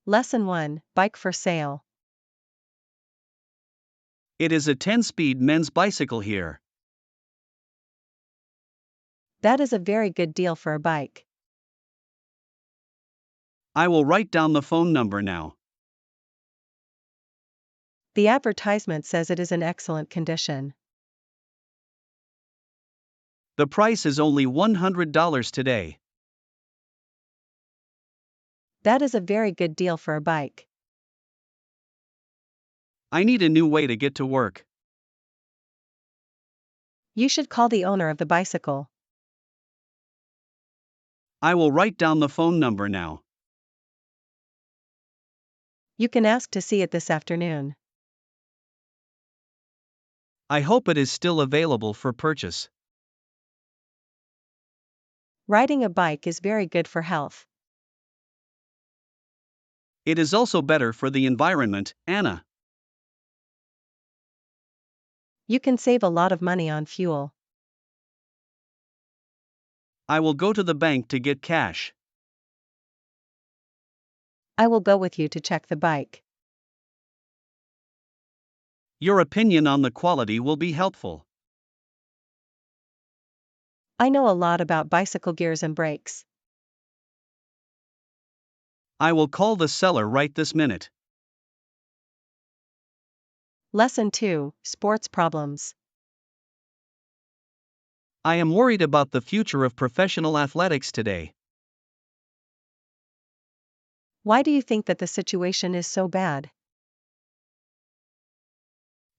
Lesson 1, Bike for Sale. It is a 10-speed men's bicycle here. That is a very good deal for a bike. I will write down the phone number now. The advertisement says it is in excellent condition. The price is only $100 today. That is a very good deal for a bike. I need a new way to get to work. You should call the owner of the bicycle. I will write down the phone number now. You can ask to see it this afternoon. I hope it is still available for purchase. Riding a bike is very good for health. It is also better for the environment, Anna. You can save a lot of money on fuel. I will go to the bank to get cash. I will go with you to check the bike. Your opinion on the quality will be helpful. I know a lot about bicycle gears and brakes. I will call the seller right this minute. Lesson 2, Sports Problems. I am worried about the future of professional athletics today. Why do you think that the situation is so bad?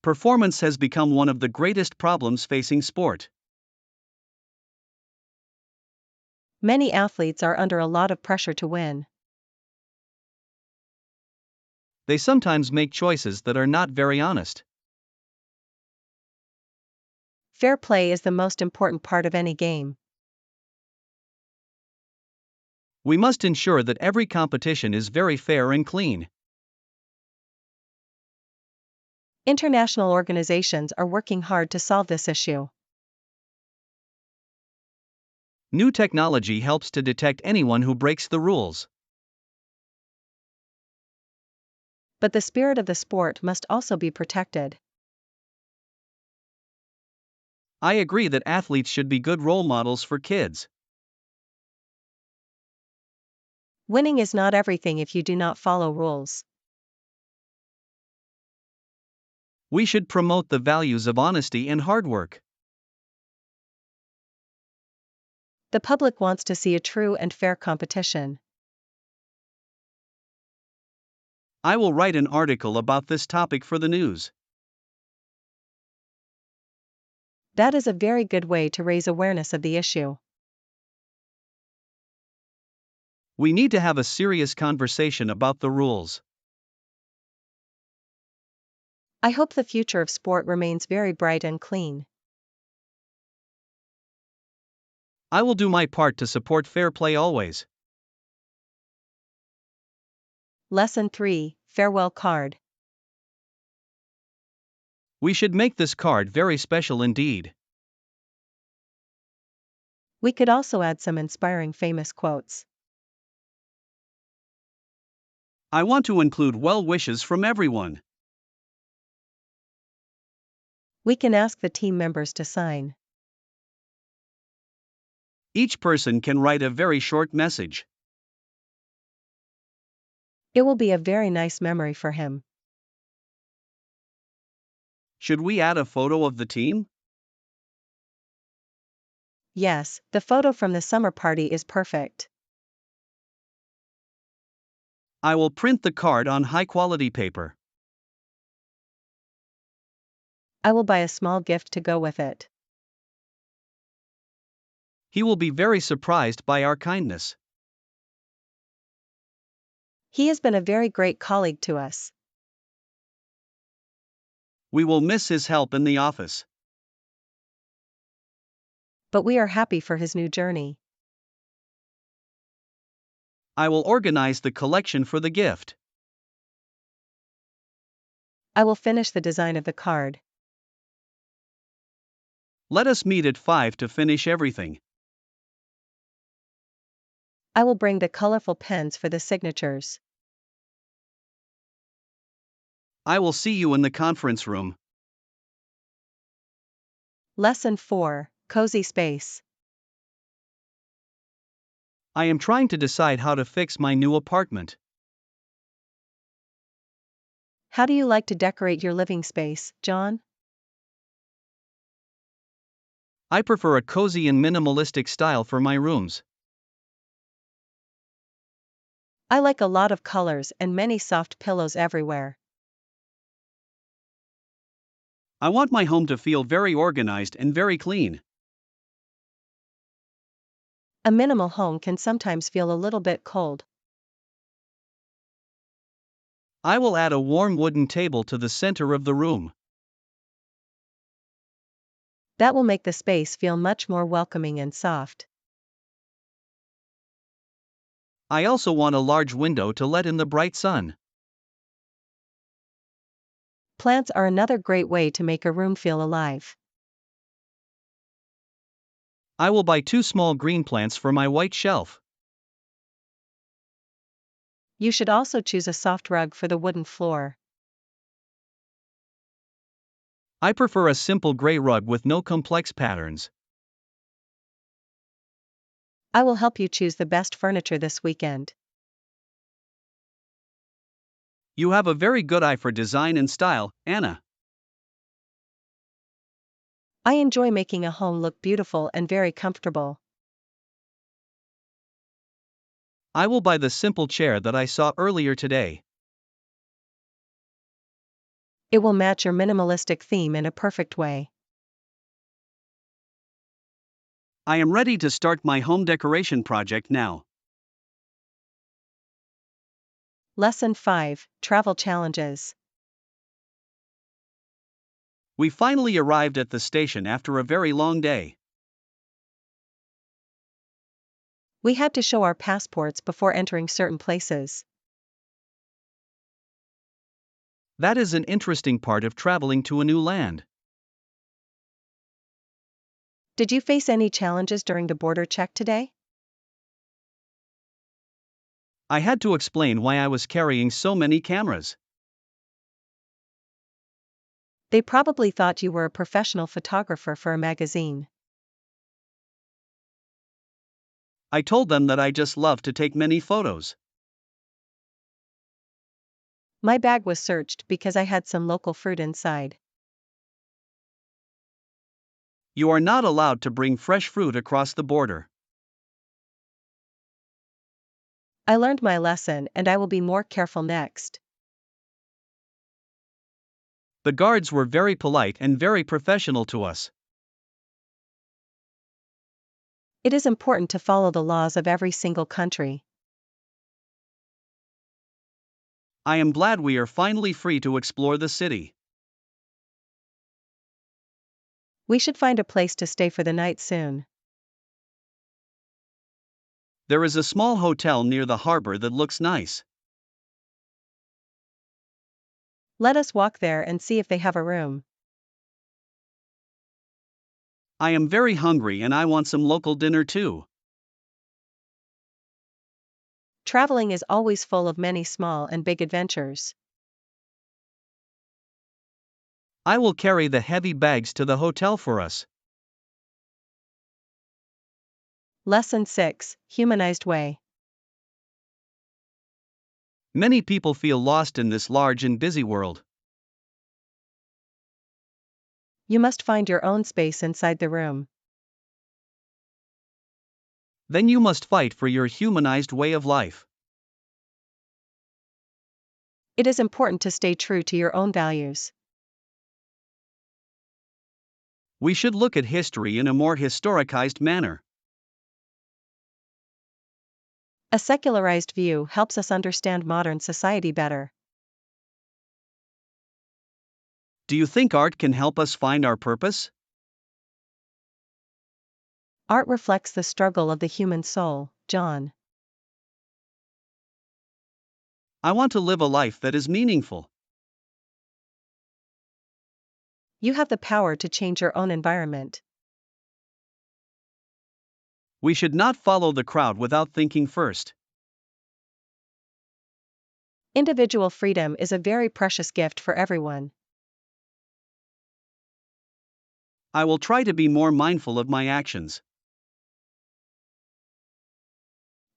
Performance has become one of the greatest problems facing sport. Many athletes are under a lot of pressure to win. They sometimes make choices that are not very honest. Fair play is the most important part of any game. We must ensure that every competition is very fair and clean. International organizations are working hard to solve this issue. New technology helps to detect anyone who breaks the rules. But the spirit of the sport must also be protected. I agree that athletes should be good role models for kids. Winning is not everything if you do not follow rules. We should promote the values of honesty and hard work. The public wants to see a true and fair competition. I will write an article about this topic for the news. That is a very good way to raise awareness of the issue. We need to have a serious conversation about the rules. I hope the future of sport remains very bright and clean. I will do my part to support fair play always. Lesson 3, Farewell Card. We should make this card very special indeed. We could also add some inspiring famous quotes. I want to include well wishes from everyone. We can ask the team members to sign. Each person can write a very short message. It will be a very nice memory for him. Should we add a photo of the team? Yes, the photo from the summer party is perfect. I will print the card on high-quality paper. I will buy a small gift to go with it. He will be very surprised by our kindness. He has been a very great colleague to us. We will miss his help in the office. But we are happy for his new journey. I will organize the collection for the gift. I will finish the design of the card. Let us meet at 5 to finish everything. I will bring the colorful pens for the signatures. I will see you in the conference room. Lesson 4, Cozy Space. I am trying to decide how to fix my new apartment. How do you like to decorate your living space, John? I prefer a cozy and minimalistic style for my rooms. I like a lot of colors and many soft pillows everywhere. I want my home to feel very organized and very clean. A minimal home can sometimes feel a little bit cold. I will add a warm wooden table to the center of the room. That will make the space feel much more welcoming and soft. I also want a large window to let in the bright sun. Plants are another great way to make a room feel alive. I will buy 2 small green plants for my white shelf. You should also choose a soft rug for the wooden floor. I prefer a simple gray rug with no complex patterns. I will help you choose the best furniture this weekend. You have a very good eye for design and style, Anna. I enjoy making a home look beautiful and very comfortable. I will buy the simple chair that I saw earlier today. It will match your minimalistic theme in a perfect way. I am ready to start my home decoration project now. Lesson 5, Travel Challenges. We finally arrived at the station after a very long day. We had to show our passports before entering certain places. That is an interesting part of traveling to a new land. Did you face any challenges during the border check today? I had to explain why I was carrying so many cameras. They probably thought you were a professional photographer for a magazine. I told them that I just love to take many photos. My bag was searched because I had some local fruit inside. You are not allowed to bring fresh fruit across the border. I learned my lesson and I will be more careful next. The guards were very polite and very professional to us. It is important to follow the laws of every single country. I am glad we are finally free to explore the city. We should find a place to stay for the night soon. There is a small hotel near the harbor that looks nice. Let us walk there and see if they have a room. I am very hungry and I want some local dinner too. Traveling is always full of many small and big adventures. I will carry the heavy bags to the hotel for us. Lesson 6, Humanized Way. Many people feel lost in this large and busy world. You must find your own space inside the room. Then you must fight for your humanized way of life. It is important to stay true to your own values. We should look at history in a more historicized manner. A secularized view helps us understand modern society better. Do you think art can help us find our purpose? Art reflects the struggle of the human soul, John. I want to live a life that is meaningful. You have the power to change your own environment. We should not follow the crowd without thinking first. Individual freedom is a very precious gift for everyone. I will try to be more mindful of my actions.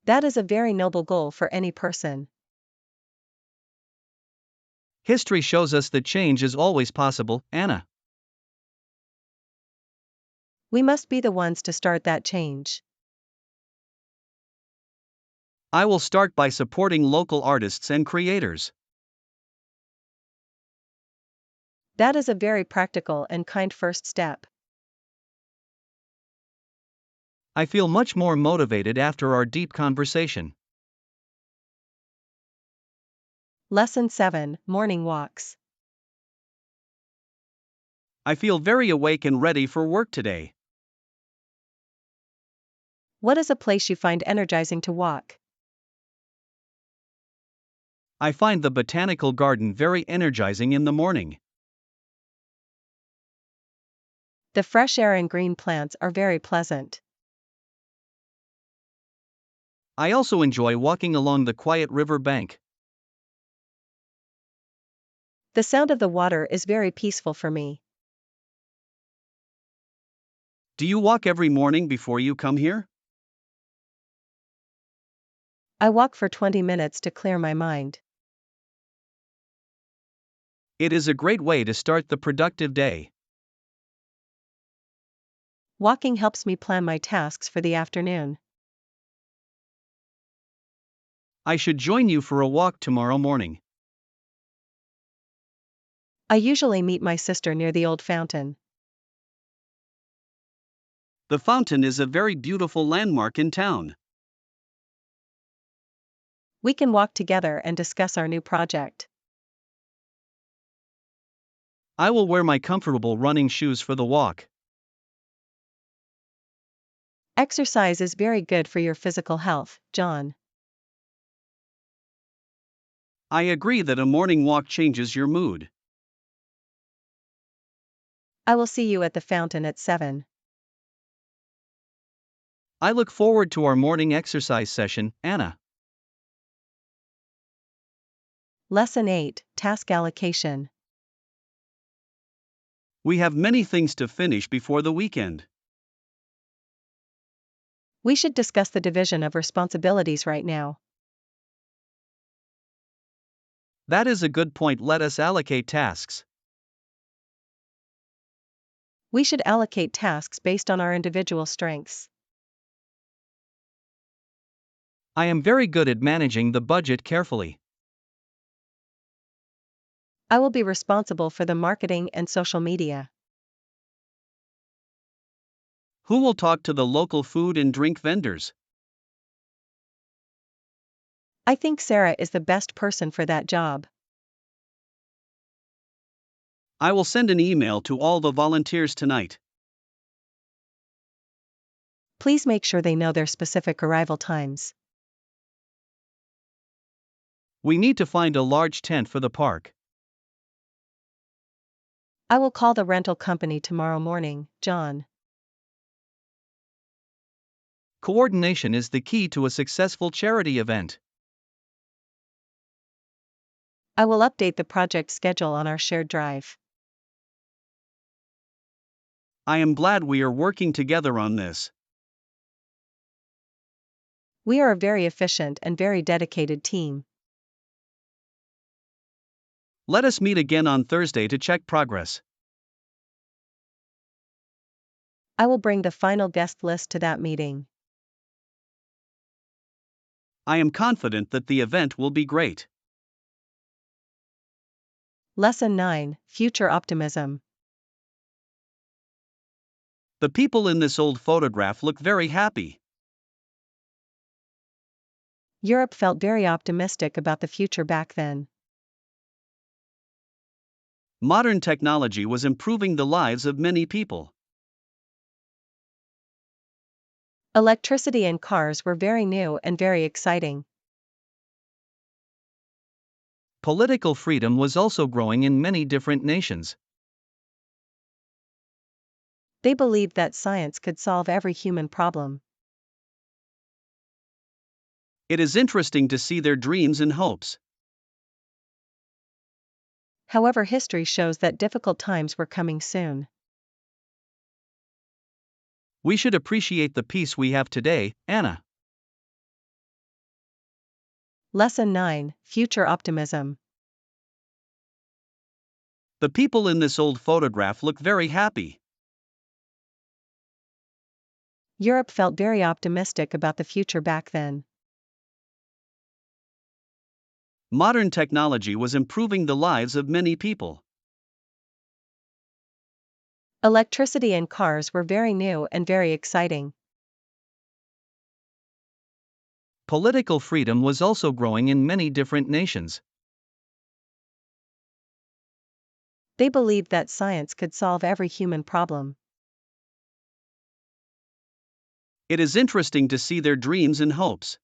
That is a very noble goal for any person. History shows us that change is always possible, Anna. We must be the ones to start that change. I will start by supporting local artists and creators. That is a very practical and kind first step. I feel much more motivated after our deep conversation. Lesson 7, Morning Walks. I feel very awake and ready for work today. What is a place you find energizing to walk? I find the botanical garden very energizing in the morning. The fresh air and green plants are very pleasant. I also enjoy walking along the quiet river bank. The sound of the water is very peaceful for me. Do you walk every morning before you come here? I walk for 20 minutes to clear my mind. It is a great way to start the productive day. Walking helps me plan my tasks for the afternoon. I should join you for a walk tomorrow morning. I usually meet my sister near the old fountain. The fountain is a very beautiful landmark in town. We can walk together and discuss our new project. I will wear my comfortable running shoes for the walk. Exercise is very good for your physical health, John. I agree that a morning walk changes your mood. I will see you at the fountain at 7. I look forward to our morning exercise session, Anna. Lesson 8, Task Allocation. We have many things to finish before the weekend. We should discuss the division of responsibilities right now. That is a good point. Let us allocate tasks. We should allocate tasks based on our individual strengths. I am very good at managing the budget carefully. I will be responsible for the marketing and social media. Who will talk to the local food and drink vendors? I think Sarah is the best person for that job. I will send an email to all the volunteers tonight. Please make sure they know their specific arrival times. We need to find a large tent for the park. I will call the rental company tomorrow morning, John. Coordination is the key to a successful charity event. I will update the project schedule on our shared drive. I am glad we are working together on this. We are a very efficient and very dedicated team. Let us meet again on Thursday to check progress. I will bring the final guest list to that meeting. I am confident that the event will be great. Lesson 9, Future Optimism. The people in this old photograph look very happy. Europe felt very optimistic about the future back then. Modern technology was improving the lives of many people. Electricity and cars were very new and very exciting. Political freedom was also growing in many different nations. They believed that science could solve every human problem. It is interesting to see their dreams and hopes. However, history shows that difficult times were coming soon. We should appreciate the peace we have today, Anna. Lesson 9, Future Optimism. The people in this old photograph look very happy. Europe felt very optimistic about the future back then. Modern technology was improving the lives of many people. Electricity and cars were very new and very exciting. Political freedom was also growing in many different nations. They believed that science could solve every human problem. It is interesting to see their dreams and hopes.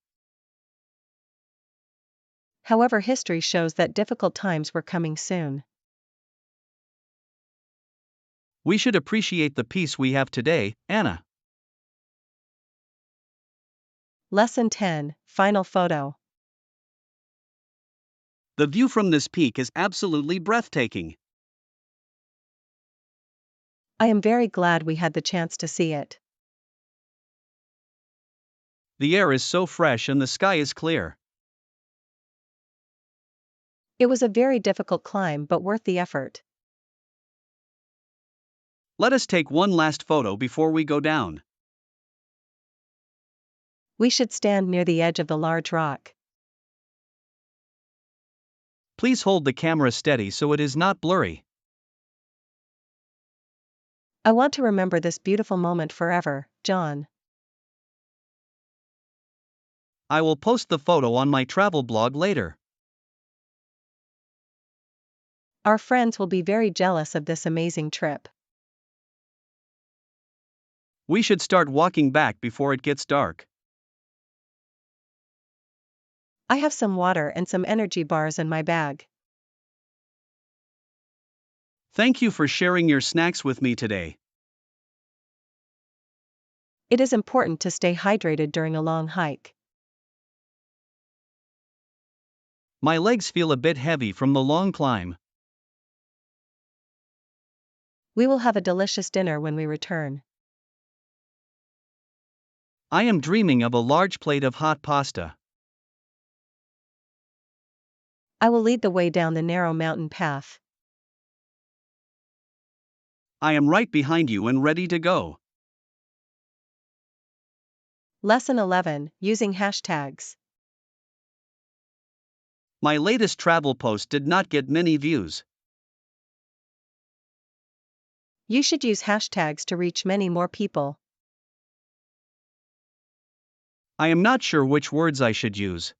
However, history shows that difficult times were coming soon. We should appreciate the peace we have today, Anna. Lesson 10, Final Photo. The view from this peak is absolutely breathtaking. I am very glad we had the chance to see it. The air is so fresh and the sky is clear. It was a very difficult climb but worth the effort. Let us take one last photo before we go down. We should stand near the edge of the large rock. Please hold the camera steady so it is not blurry. I want to remember this beautiful moment forever, John. I will post the photo on my travel blog later. Our friends will be very jealous of this amazing trip. We should start walking back before it gets dark. I have some water and some energy bars in my bag. Thank you for sharing your snacks with me today. It is important to stay hydrated during a long hike. My legs feel a bit heavy from the long climb. We will have a delicious dinner when we return. I am dreaming of a large plate of hot pasta. I will lead the way down the narrow mountain path. I am right behind you and ready to go. Lesson 11, Using Hashtags. My latest travel post did not get many views. You should use hashtags to reach many more people. I am not sure which words I should use.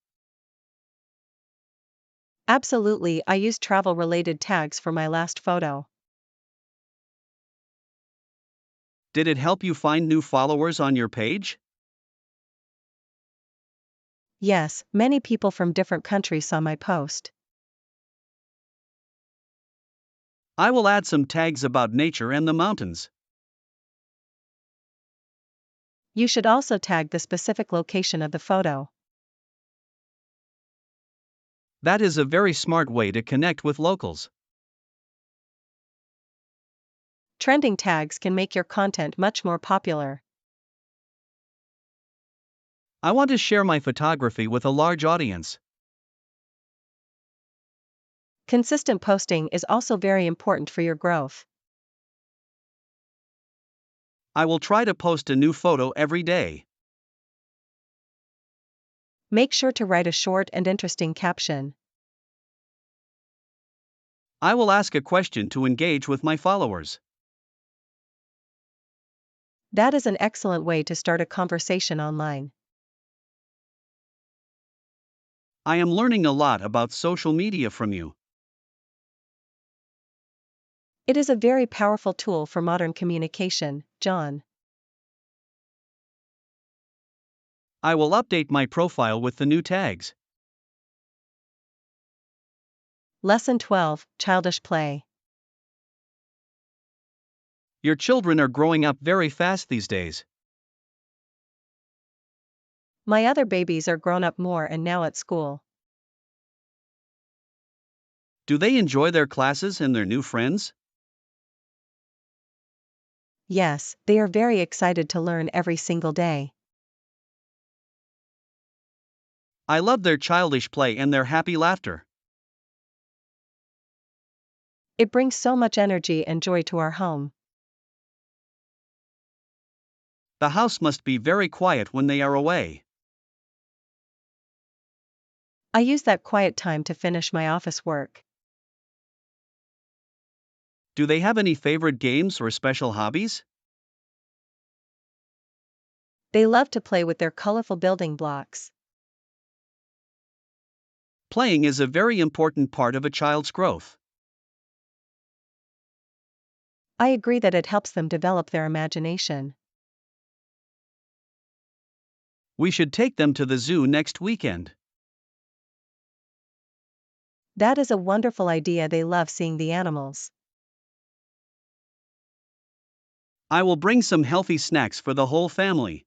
Absolutely, I used travel-related tags for my last photo. Did it help you find new followers on your page? Yes, many people from different countries saw my post. I will add some tags about nature and the mountains. You should also tag the specific location of the photo. That is a very smart way to connect with locals. Trending tags can make your content much more popular. I want to share my photography with a large audience. Consistent posting is also very important for your growth. I will try to post a new photo every day. Make sure to write a short and interesting caption. I will ask a question to engage with my followers. That is an excellent way to start a conversation online. I am learning a lot about social media from you. It is a very powerful tool for modern communication, John. I will update my profile with the new tags. Lesson 12, Childish Play. Your children are growing up very fast these days. My other babies are grown up more and now at school. Do they enjoy their classes and their new friends? Yes, they are very excited to learn every single day. I love their childish play and their happy laughter. It brings so much energy and joy to our home. The house must be very quiet when they are away. I use that quiet time to finish my office work. Do they have any favorite games or special hobbies? They love to play with their colorful building blocks. Playing is a very important part of a child's growth. I agree that it helps them develop their imagination. We should take them to the zoo next weekend. That is a wonderful idea. They love seeing the animals. I will bring some healthy snacks for the whole family.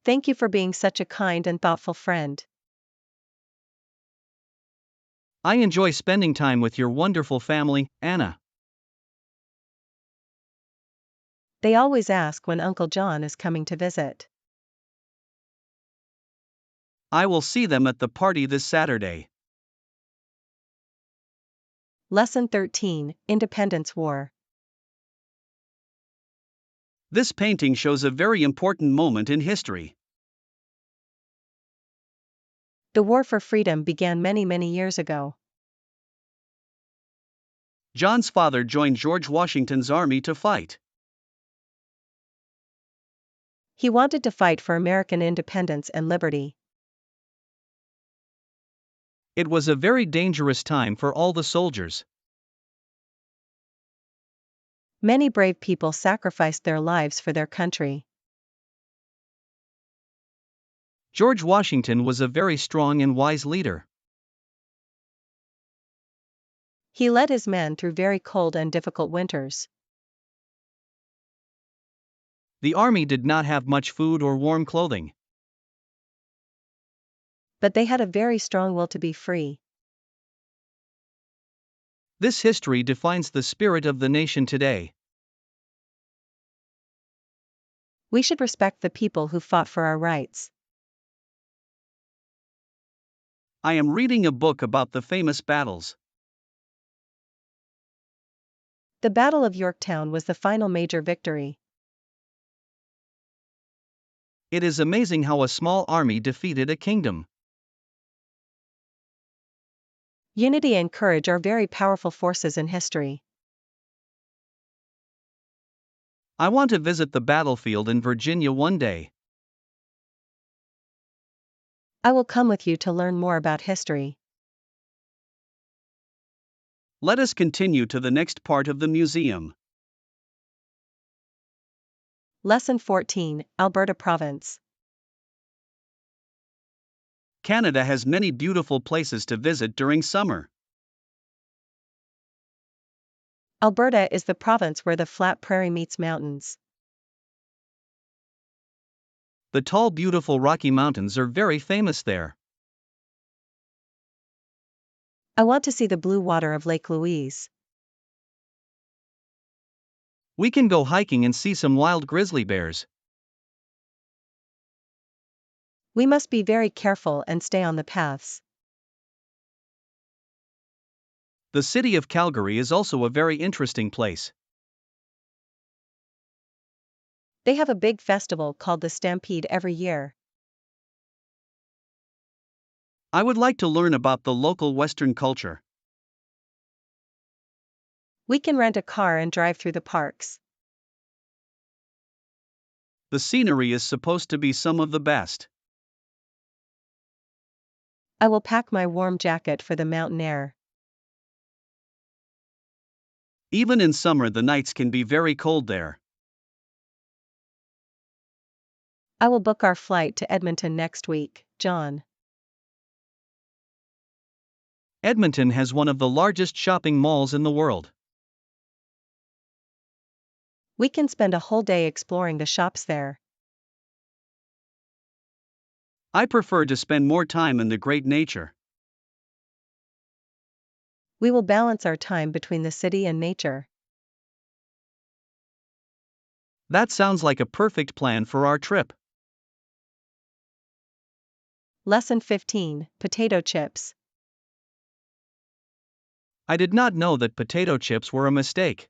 Thank you for being such a kind and thoughtful friend. I enjoy spending time with your wonderful family, Anna. They always ask when Uncle John is coming to visit. I will see them at the party this Saturday. Lesson 13, Independence War. This painting shows a very important moment in history. The war for freedom began many, many years ago. John's father joined George Washington's army to fight. He wanted to fight for American independence and liberty. It was a very dangerous time for all the soldiers. Many brave people sacrificed their lives for their country. George Washington was a very strong and wise leader. He led his men through very cold and difficult winters. The army did not have much food or warm clothing. But they had a very strong will to be free. This history defines the spirit of the nation today. We should respect the people who fought for our rights. I am reading a book about the famous battles. The Battle of Yorktown was the final major victory. It is amazing how a small army defeated a kingdom. Unity and courage are very powerful forces in history. I want to visit the battlefield in Virginia one day. I will come with you to learn more about history. Let us continue to the next part of the museum. Lesson 14, Alberta Province. Canada has many beautiful places to visit during summer. Alberta is the province where the flat prairie meets mountains. The tall, beautiful Rocky Mountains are very famous there. I want to see the blue water of Lake Louise. We can go hiking and see some wild grizzly bears. We must be very careful and stay on the paths. The city of Calgary is also a very interesting place. They have a big festival called the Stampede every year. I would like to learn about the local Western culture. We can rent a car and drive through the parks. The scenery is supposed to be some of the best. I will pack my warm jacket for the mountain air. Even in summer, the nights can be very cold there. I will book our flight to Edmonton next week, John. Edmonton has one of the largest shopping malls in the world. We can spend a whole day exploring the shops there. I prefer to spend more time in the great nature. We will balance our time between the city and nature. That sounds like a perfect plan for our trip. Lesson 15, Potato Chips. I did not know that potato chips were a mistake.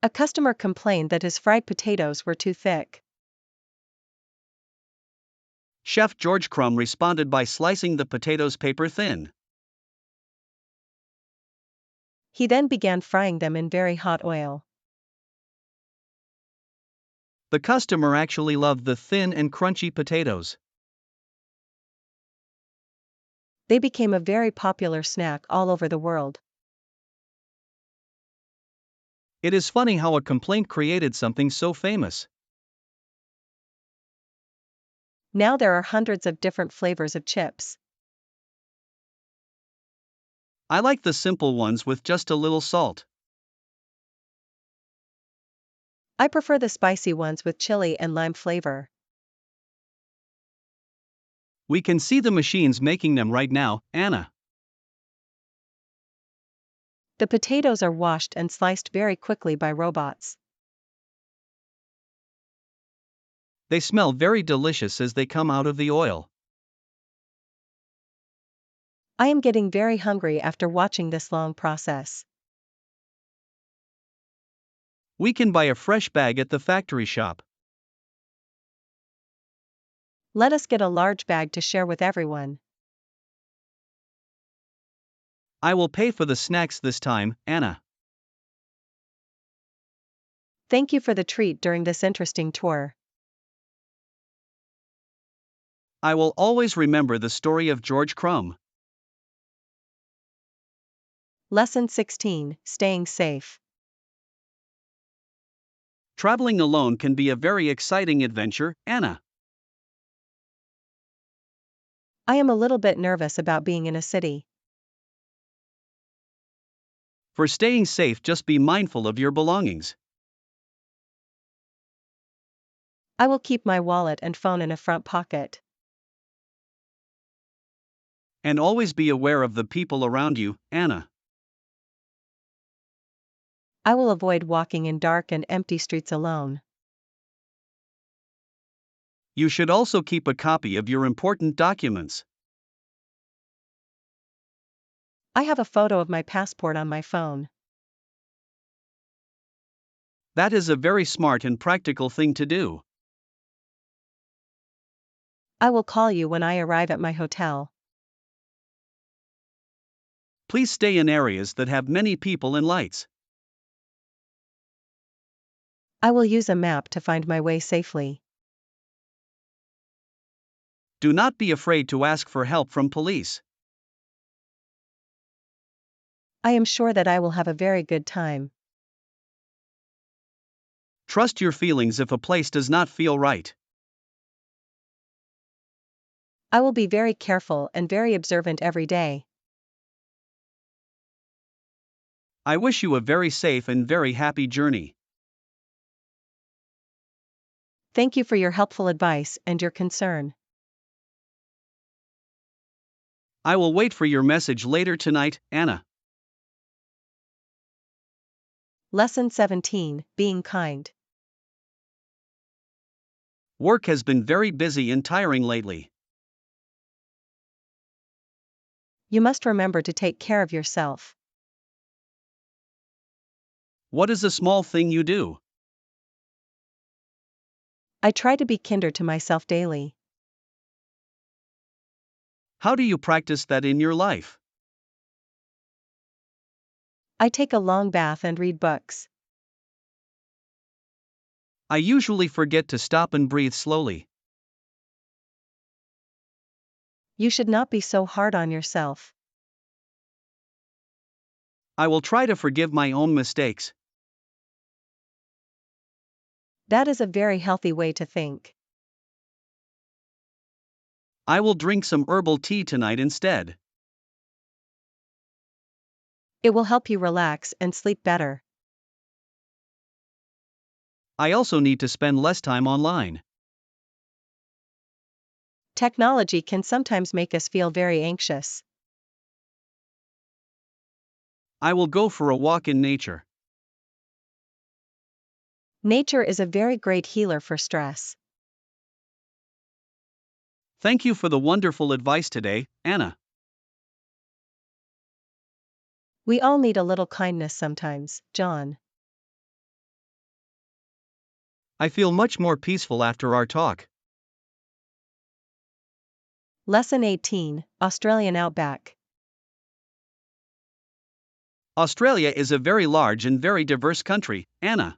A customer complained that his fried potatoes were too thick. Chef George Crumb responded by slicing the potatoes paper thin. He then began frying them in very hot oil. The customer actually loved the thin and crunchy potatoes. They became a very popular snack all over the world. It is funny how a complaint created something so famous. Now there are hundreds of different flavors of chips. I like the simple ones with just a little salt. I prefer the spicy ones with chili and lime flavor. We can see the machines making them right now, Anna. The potatoes are washed and sliced very quickly by robots. They smell very delicious as they come out of the oil. I am getting very hungry after watching this long process. We can buy a fresh bag at the factory shop. Let us get a large bag to share with everyone. I will pay for the snacks this time, Anna. Thank you for the treat during this interesting tour. I will always remember the story of George Crumb. Lesson 16, Staying Safe. Traveling alone can be a very exciting adventure, Anna. I am a little bit nervous about being in a city. For staying safe, just be mindful of your belongings. I will keep my wallet and phone in a front pocket. And always be aware of the people around you, Anna. I will avoid walking in dark and empty streets alone. You should also keep a copy of your important documents. I have a photo of my passport on my phone. That is a very smart and practical thing to do. I will call you when I arrive at my hotel. Please stay in areas that have many people and lights. I will use a map to find my way safely. Do not be afraid to ask for help from police. I am sure that I will have a very good time. Trust your feelings if a place does not feel right. I will be very careful and very observant every day. I wish you a very safe and very happy journey. Thank you for your helpful advice and your concern. I will wait for your message later tonight, Anna. Lesson 17, Being Kind. Work has been very busy and tiring lately. You must remember to take care of yourself. What is a small thing you do? I try to be kinder to myself daily. How do you practice that in your life? I take a long bath and read books. I usually forget to stop and breathe slowly. You should not be so hard on yourself. I will try to forgive my own mistakes. That is a very healthy way to think. I will drink some herbal tea tonight instead. It will help you relax and sleep better. I also need to spend less time online. Technology can sometimes make us feel very anxious. I will go for a walk in nature. Nature is a very great healer for stress. Thank you for the wonderful advice today, Anna. We all need a little kindness sometimes, John. I feel much more peaceful after our talk. Lesson 18, Australian Outback. Australia is a very large and very diverse country, Anna.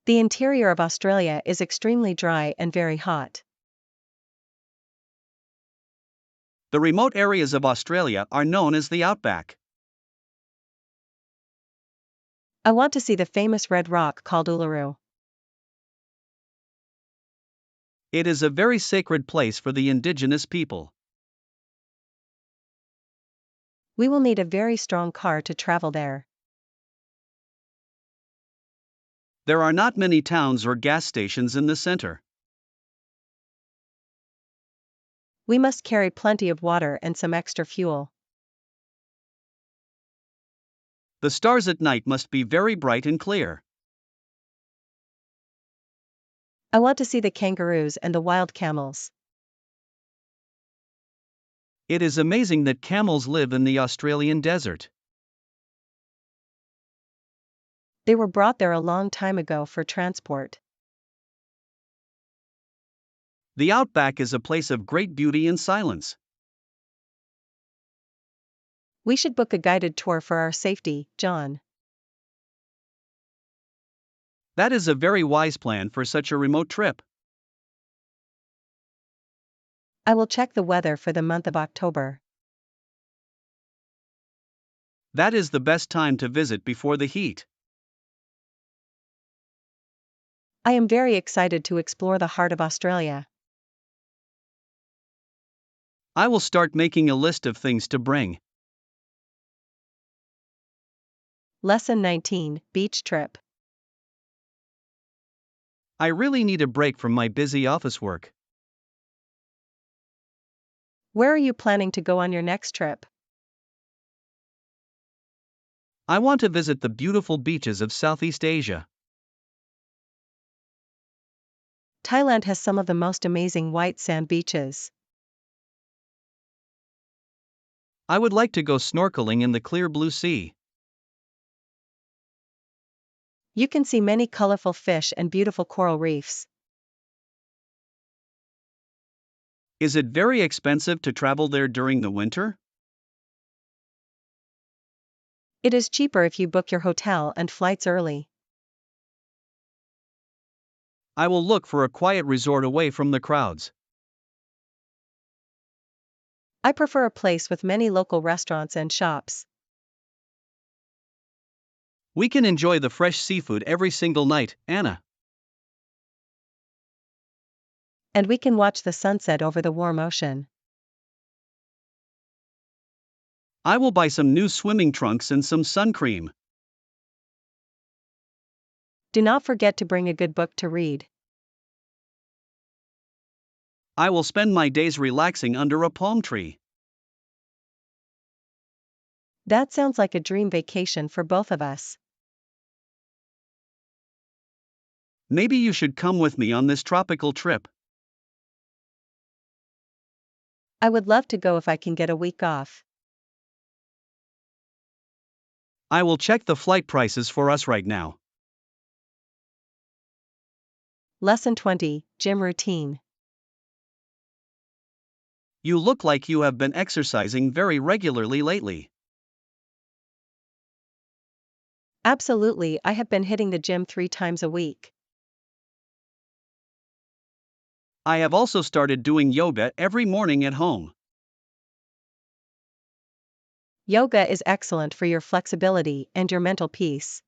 The interior of Australia is extremely dry and very hot. The remote areas of Australia are known as the Outback. I want to see the famous red rock called Uluru. It is a very sacred place for the indigenous people. We will need a very strong car to travel there. There are not many towns or gas stations in the center. We must carry plenty of water and some extra fuel. The stars at night must be very bright and clear. I want to see the kangaroos and the wild camels. It is amazing that camels live in the Australian desert. They were brought there a long time ago for transport. The Outback is a place of great beauty and silence. We should book a guided tour for our safety, John. That is a very wise plan for such a remote trip. I will check the weather for the month of October. That is the best time to visit before the heat. I am very excited to explore the heart of Australia. I will start making a list of things to bring. Lesson 19, Beach Trip. I really need a break from my busy office work. Where are you planning to go on your next trip? I want to visit the beautiful beaches of Southeast Asia. Thailand has some of the most amazing white sand beaches. I would like to go snorkeling in the clear blue sea. You can see many colorful fish and beautiful coral reefs. Is it very expensive to travel there during the winter? It is cheaper if you book your hotel and flights early. I will look for a quiet resort away from the crowds. I prefer a place with many local restaurants and shops. We can enjoy the fresh seafood every single night, Anna. And we can watch the sunset over the warm ocean. I will buy some new swimming trunks and some sun cream. Do not forget to bring a good book to read. I will spend my days relaxing under a palm tree. That sounds like a dream vacation for both of us. Maybe you should come with me on this tropical trip. I would love to go if I can get a week off. I will check the flight prices for us right now. Lesson 20, Gym Routine. You look like you have been exercising very regularly lately. Absolutely, I have been hitting the gym 3 times a week. I have also started doing yoga every morning at home. Yoga is excellent for your flexibility and your mental peace.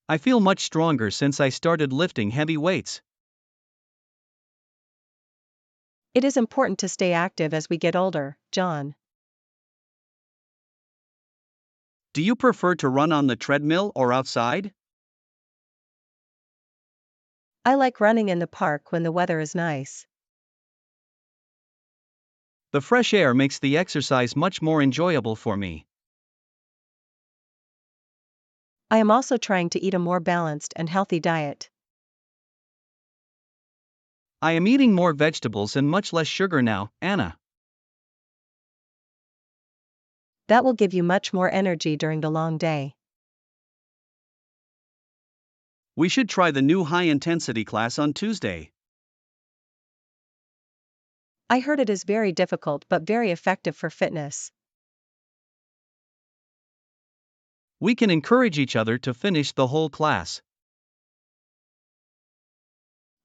I feel much stronger since I started lifting heavy weights. It is important to stay active as we get older, John. Do you prefer to run on the treadmill or outside? I like running in the park when the weather is nice. The fresh air makes the exercise much more enjoyable for me. I am also trying to eat a more balanced and healthy diet. I am eating more vegetables and much less sugar now, Anna. That will give you much more energy during the long day. We should try the new high-intensity class on Tuesday. I heard it is very difficult but very effective for fitness. We can encourage each other to finish the whole class.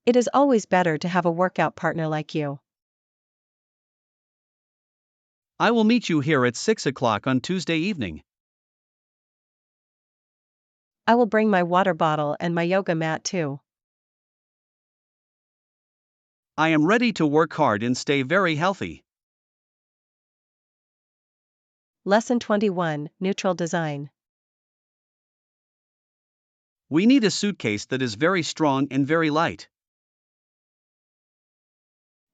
It is always better to have a workout partner like you. I will meet you here at 6 o'clock on Tuesday evening. I will bring my water bottle and my yoga mat too. I am ready to work hard and stay very healthy. Lesson 21, Neutral Design. We need a suitcase that is very strong and very light.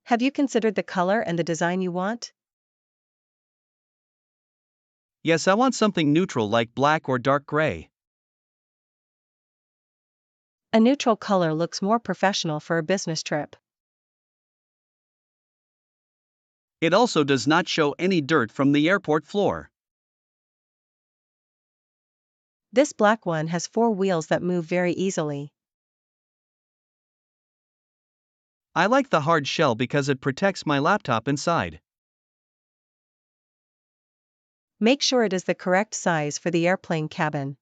Have you considered the color and the design you want? Yes, I want something neutral like black or dark gray. A neutral color looks more professional for a business trip. It also does not show any dirt from the airport floor. This black one has 4 wheels that move very easily. I like the hard shell because it protects my laptop inside. Make sure it is the correct size for the airplane cabin.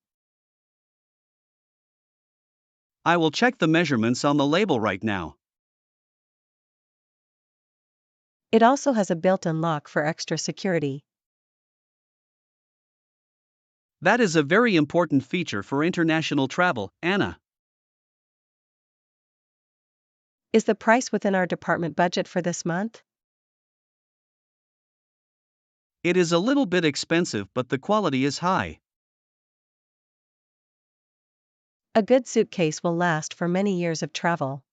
I will check the measurements on the label right now. It also has a built-in lock for extra security. That is a very important feature for international travel, Anna. Is the price within our department budget for this month? It is a little bit expensive, but the quality is high. A good suitcase will last for many years of travel.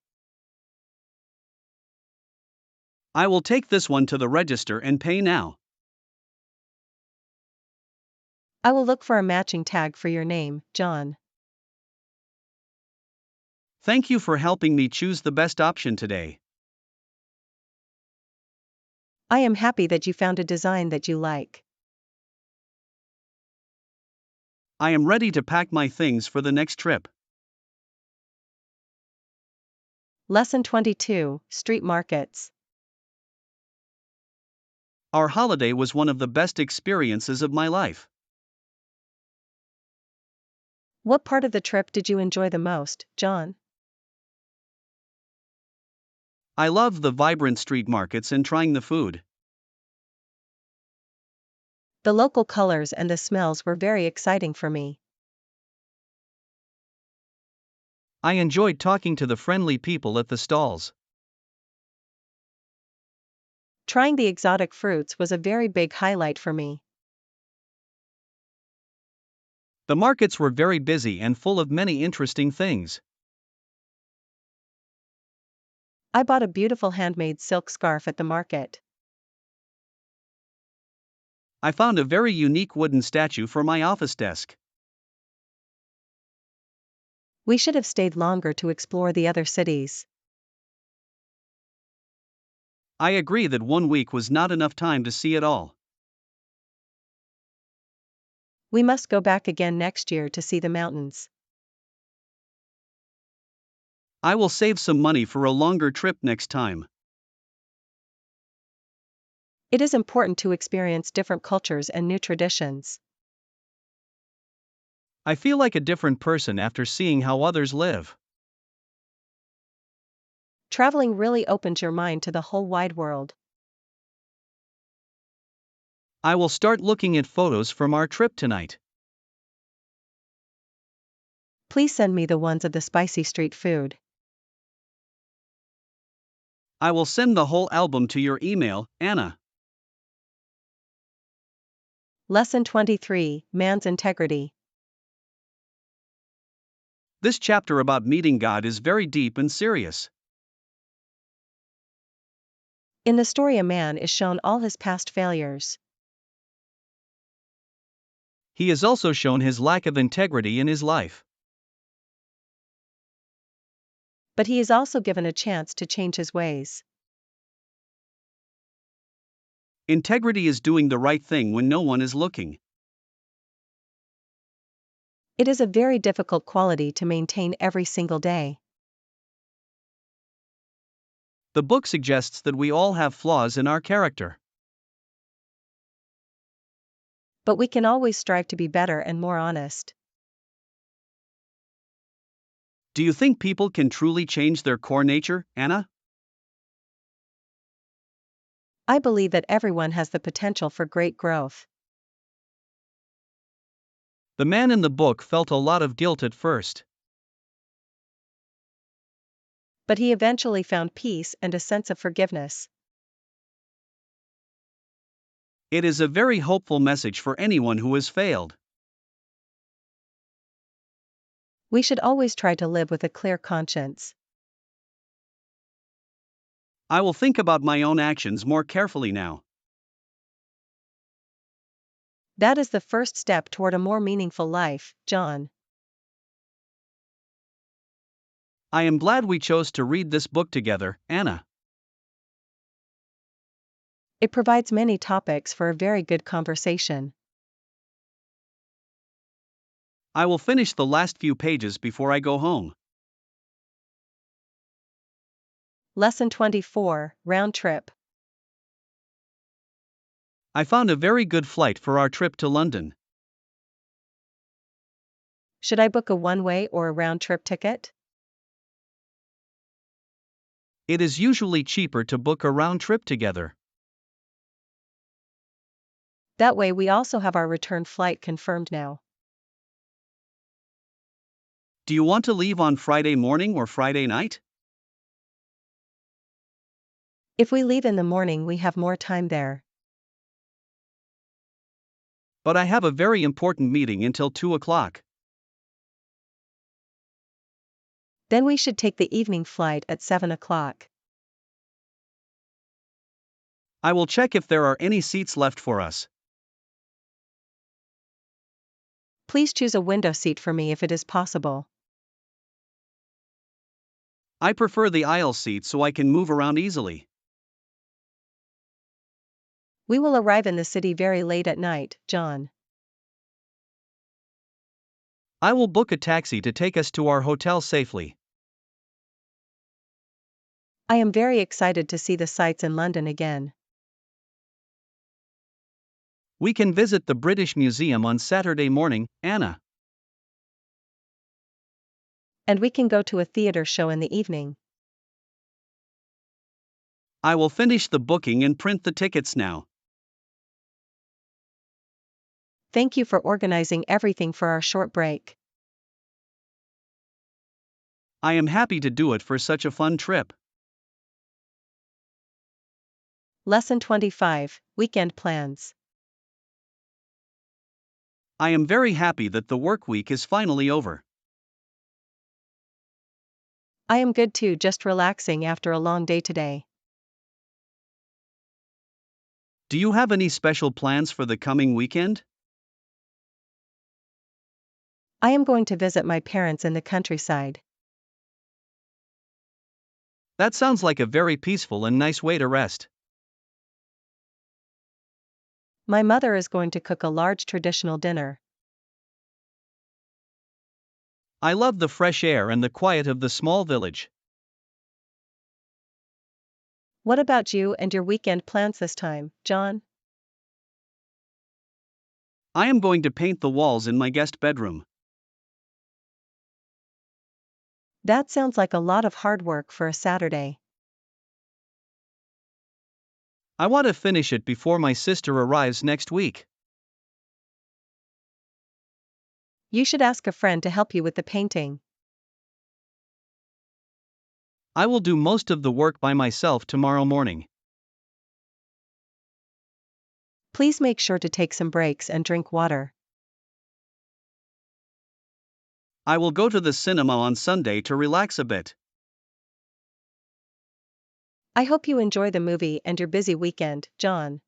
I will take this one to the register and pay now. I will look for a matching tag for your name, John. Thank you for helping me choose the best option today. I am happy that you found a design that you like. I am ready to pack my things for the next trip. Lesson 22, Street Markets. Our holiday was one of the best experiences of my life. What part of the trip did you enjoy the most, John? I loved the vibrant street markets and trying the food. The local colors and the smells were very exciting for me. I enjoyed talking to the friendly people at the stalls. Trying the exotic fruits was a very big highlight for me. The markets were very busy and full of many interesting things. I bought a beautiful handmade silk scarf at the market. I found a very unique wooden statue for my office desk. We should have stayed longer to explore the other cities. I agree that 1 week was not enough time to see it all. We must go back again next year to see the mountains. I will save some money for a longer trip next time. It is important to experience different cultures and new traditions. I feel like a different person after seeing how others live. Traveling really opens your mind to the whole wide world. I will start looking at photos from our trip tonight. Please send me the ones of the spicy street food. I will send the whole album to your email, Anna. Lesson 23, Man's Integrity. This chapter about meeting God is very deep and serious. In the story, a man is shown all his past failures. He is also shown his lack of integrity in his life. But he is also given a chance to change his ways. Integrity is doing the right thing when no one is looking. It is a very difficult quality to maintain every single day. The book suggests that we all have flaws in our character. But we can always strive to be better and more honest. Do you think people can truly change their core nature, Anna? I believe that everyone has the potential for great growth. The man in the book felt a lot of guilt at first. But he eventually found peace and a sense of forgiveness. It is a very hopeful message for anyone who has failed. We should always try to live with a clear conscience. I will think about my own actions more carefully now. That is the first step toward a more meaningful life, John. I am glad we chose to read this book together, Anna. It provides many topics for a very good conversation. I will finish the last few pages before I go home. Lesson 24, Round Trip. I found a very good flight for our trip to London. Should I book a one-way or a round-trip ticket? It is usually cheaper to book a round trip together. That way we also have our return flight confirmed now. Do you want to leave on Friday morning or Friday night? If we leave in the morning, we have more time there. But I have a very important meeting until 2 o'clock. Then we should take the evening flight at 7 o'clock. I will check if there are any seats left for us. Please choose a window seat for me if it is possible. I prefer the aisle seat so I can move around easily. We will arrive in the city very late at night, John. I will book a taxi to take us to our hotel safely. I am very excited to see the sights in London again. We can visit the British Museum on Saturday morning, Anna. And we can go to a theater show in the evening. I will finish the booking and print the tickets now. Thank you for organizing everything for our short break. I am happy to do it for such a fun trip. Lesson 25, Weekend Plans. I am very happy that the work week is finally over. I am good too, just relaxing after a long day today. Do you have any special plans for the coming weekend? I am going to visit my parents in the countryside. That sounds like a very peaceful and nice way to rest. My mother is going to cook a large traditional dinner. I love the fresh air and the quiet of the small village. What about you and your weekend plans this time, John? I am going to paint the walls in my guest bedroom. That sounds like a lot of hard work for a Saturday. I want to finish it before my sister arrives next week. You should ask a friend to help you with the painting. I will do most of the work by myself tomorrow morning. Please make sure to take some breaks and drink water. I will go to the cinema on Sunday to relax a bit. I hope you enjoy the movie and your busy weekend, John.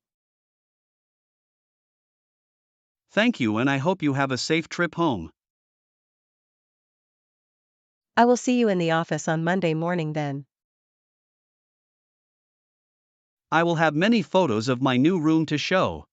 Thank you, and I hope you have a safe trip home. I will see you in the office on Monday morning then. I will have many photos of my new room to show.